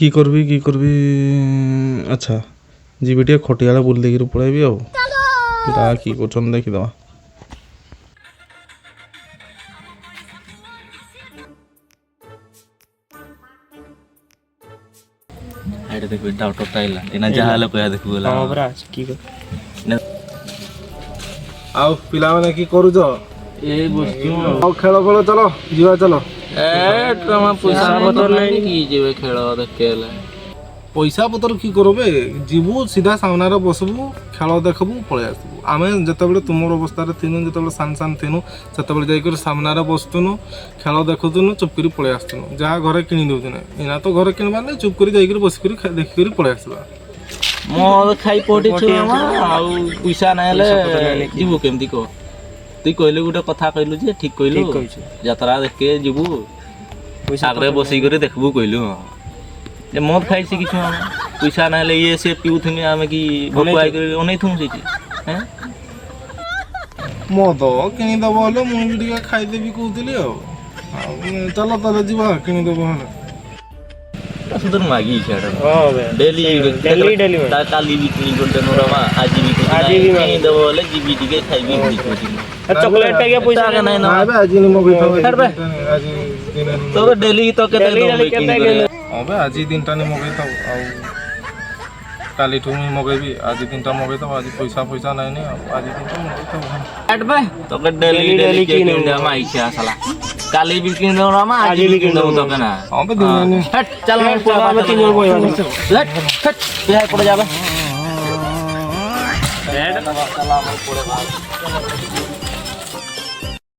কি করবি আচ্ছা ଯିବି ଟିକେ ଖଟିଆଳ ବୁଲି ଦେଇକିରି ପଳେଇବି ଆଉ ପିଲା କି କରୁଛନ୍ତି ଦେଖିଦେବା। ଆଇଡେ ଦେଖ ଡାଉଟରଟା ଆଇଲା ଏନା ଯାହା ହେଲେ କହିଆ ଦେଖିବୁ ହେଲା ହଁ ପରା କି ଆଉ ପିଲାମାନେ କି କରୁଛ? ଏ ବସିଛୁ ଆଉ ଖେଳ ଫେଳ ଚାଲ ଯିବା ଚାଲ। ପଇସା ପତ୍ର ନାହିଁ କି ଯିବେ ଖେଳ ଦେଖେ ହେଲେ ପଇସା ପତ୍ର କି କରବେ ଯିବୁ ସିଧା ସାମ୍ନାରେ ବସବୁ ଖେଳ ଦେଖବୁ ପଳେଇ ଆସିବୁ। ଆମେ ଯେତେବେଳେ ତୁମର ଅବସ୍ଥାରେ ଥିନୁ ଯେତେବେଳେ ସାନ ସାନ ଥିନୁ ସେତେବେଳେ ଯାଇକରି ସାମ୍ନାରେ ବସୁଥିନୁ ଖେଳ ଦେଖୁଥିନୁ ଚୁପ୍ କରି ପଳେଇ ଆସୁଥିନୁ ଯାହା ଘରେ କିଣି ଦେଉଥିନେ ଏଇନା ତ ଘରେ କିଣିବାର ନାହିଁ ଚୁପ୍ କରି ଯାଇକରି ବସିକରି ଦେଖିକରି ପଳେଇ ଆସିବା। ମୋ ଖାଇ ପଡ଼ିଛୁ ଆଉ ପଇସା ନାହିଁ ହେଲେ ଯିବୁ କେମିତି କହ? তুই কইলু গোটে কথা কইলু যে ঠিক কইলু যাত্রা দেখে যাবু আগে বসিকি দেখবু কইলু যে মদ খাইছি কিছু পয়সা না হলে ইয়ে সে পিউথিনি আমি কি ভকুয়াই করে অনেইথুম সেটি হ্যাঁ ମଦ କିଣିଦେବ ହେଲେ ମୁଁ ବି ଟିକେ ଖାଇଦେବି କହୁଥିଲି ଆଉ ଚାଲ ତାହେଲେ ଯିବା କିଣିଦେବ ହେଲେ সুতরাং মাগি ছাড়া হ্যাঁ বে ডেলি ডেলি তা কালি বিক্রি করতে নোরামা আজি বিক্রি দেব বলে জিবি টিকে খাইবি বিক্রি চকলেট টা গিয়ে পয়সা নাই না আবে আଜି মগাইଥାଉ ଆଜି তো ডেলি তো কেতে হবে ଆଜି ଦିନଟା ନି ମଗାଇଥାଉ ଆଉ କାଲିଠୁ ମୁଁ ମଗାଇବି ଆଜି ଦିନଟା ମଗାଇଥାଉ ଆଜି ପଇସା ନାଇଁନି ଆଉ ଆଜି ଦିନଟା ମଗାଇଥାଉ ଆଟବେ ତ ଡେଲି କିଣି ଦେମା ଇଚ୍ଛା আসলা কালি বিক্রি নোরামা আজি বিক্রি দেব তো কেনা হবে দিন হট চল আমি তিন জন বইবা লেট হট বিহাই পড়ে যাবে রেড চল আমার পড়ে ভাগ